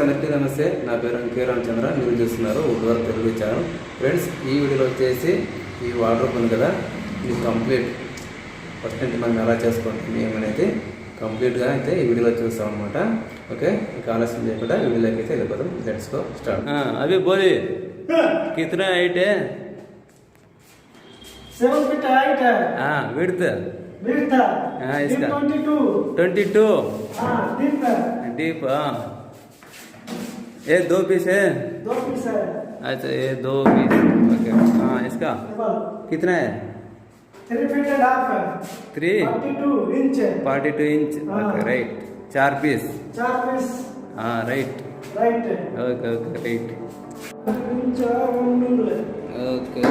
అందరికీ నమస్తే. నా పేరు anke.ramachandra. మీరు చూస్తున్నారు wood work Telugu channel. Friends, ఈ వీడియోలో వచ్చేసి ఈ వార్డ్రోబ్ ఉంది కదా, ఇది కంప్లీట్ ఫస్ట్ అంటే మనం ఎలా చేసుకుంటాం ఏమనేది కంప్లీట్గా అయితే ఈ వీడియోలో చూస్తాం అనమాట. ఓకే, ఇంకా ఆలస్యం చేయకుండా వీడియోలోకి అయితే వెళ్ళిపోతాం. Let's go start. अभी बोली कितना हाइट है? 7 feet height है. हाँ, विड्थ हाँ, इसका 22 हाँ, डीप है. डीप. हाँ, ये 2 पीस है. 2 पीस है. अच्छा, ये 2 पीस. ओके. हाँ, इसका कितना है? 3 feet and half है. 3 42 inch. Okay, right. 4 piece. 4 piece. हाँ, right. Okay okay, right. Okay.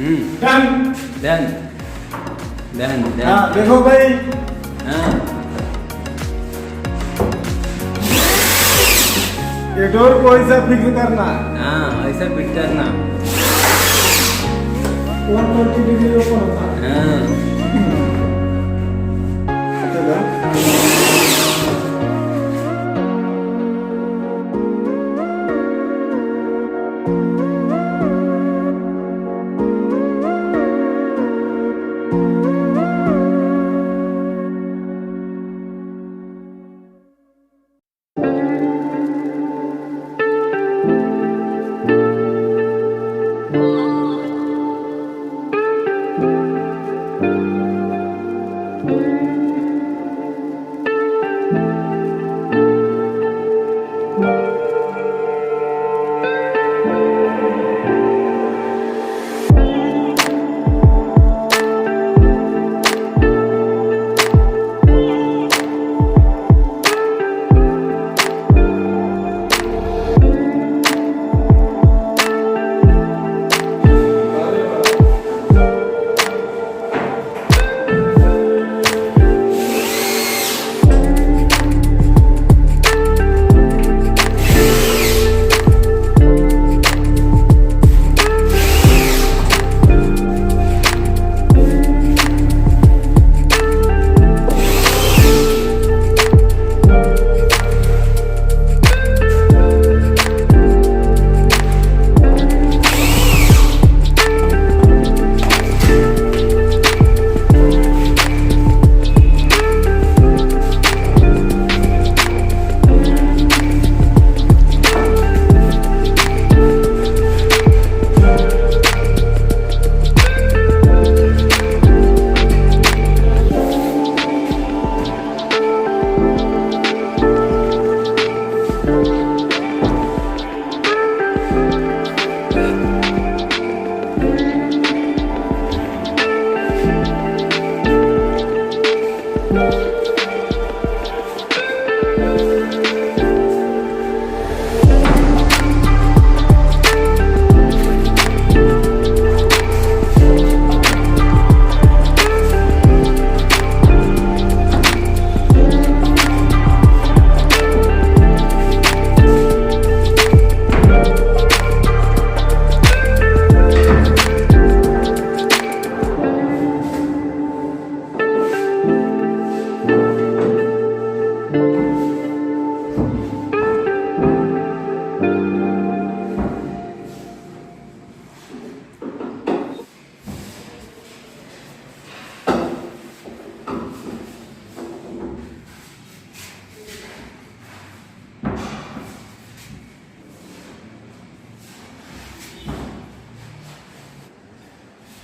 Done. Then then हाँ देखो भाई ये डोर को ऐसा फिक्स करना। हाँ ऐसा फिट करना। 120 डिग्री ओपन होता है। हाँ चलो।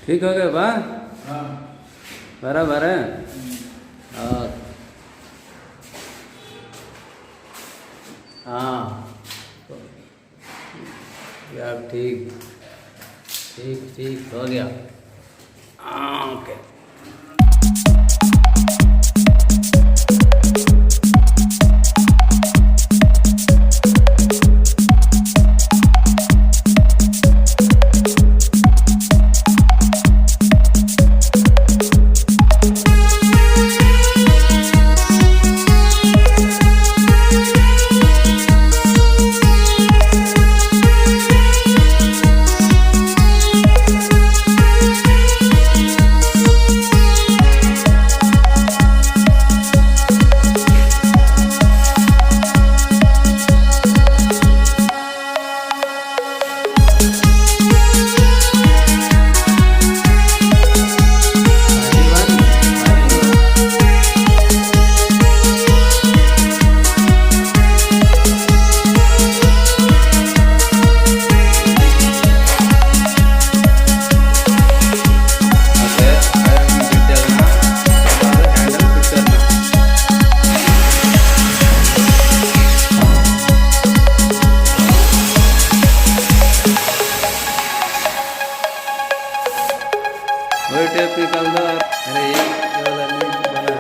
ठीक हो गया बा हाँ बराबर है। और हाँ यार ठीक ठीक ठीक हो गया। हाँ ओके। वही टेप निकाल दो। अरे ये वाला नहीं बना है।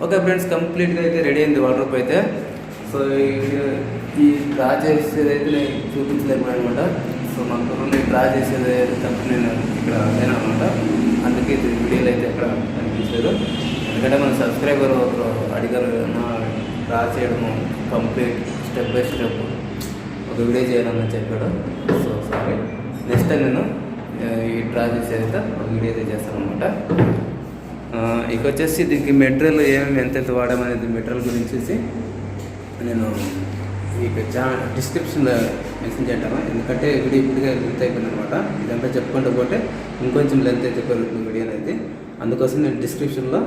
ఓకే ఫ్రెండ్స్, కంప్లీట్గా అయితే రెడీ అయింది వార్డ్రోబ్ అయితే. సో ఈ డ్రా చేసేది అయితే నేను చూపించలేము అనమాట. సో మా కుర్రలు డ్రా చేసేది తప్ప నేను ఇక్కడ లేను అనమాట. అందుకే వీడియోలు అయితే ఎక్కడ కనిపించలేదు. ఎందుకంటే మన సబ్స్క్రైబర్ ఒకరు అడిగారు డ్రా చేయడము కంప్లీట్ స్టెప్ బై స్టెప్ ఒక వీడియో చేయాలని చెప్పాడు. సో సారీ, నెక్స్ట్ టైం నేను ఈ డ్రా చేసేది అయితే ఒక వీడియో అయితే చేస్తాను అనమాట. ఇక వచ్చేసి దీనికి మెటీరియల్ ఏమేమి ఎంతెంత వాడామనేది మెటీరియల్ గురించి నేను మీకు డిస్క్రిప్షన్లో మెన్షన్ చేస్తాను. ఎందుకంటే వీడియో ఇప్పటికే లెంత్ అయిపోయింది అనమాట. ఇదంతా చెప్పుకుంటూ పోతే ఇంకొంచెం లెంత్ అయితే పెరుగుతుంది వీడియో అనేది. అందుకోసం నేను డిస్క్రిప్షన్లో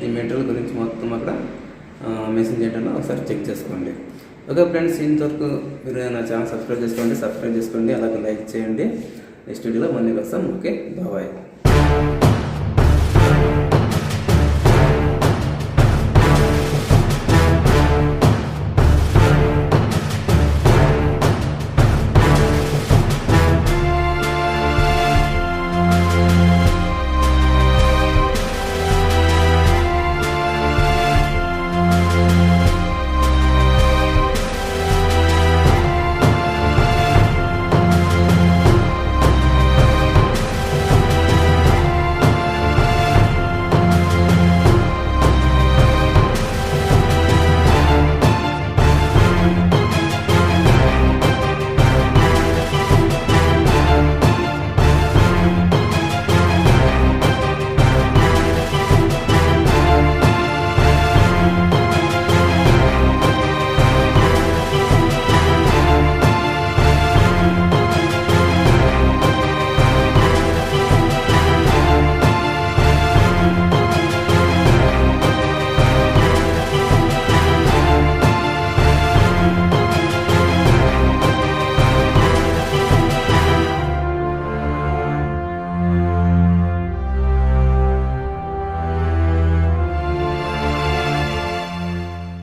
ఈ మెటీరియల్ గురించి మొత్తం అక్కడ మెన్షన్ చేయడం ఒకసారి చెక్ చేసుకోండి. ఓకే ఫ్రెండ్స్, ఇంతవరకు మీరు నా ఛానల్ సబ్స్క్రైబ్ చేసుకోండి, అలాగే లైక్ చేయండి. నెక్స్ట్ వీడియోలో మళ్ళీ వస్తాం. Okay, bye.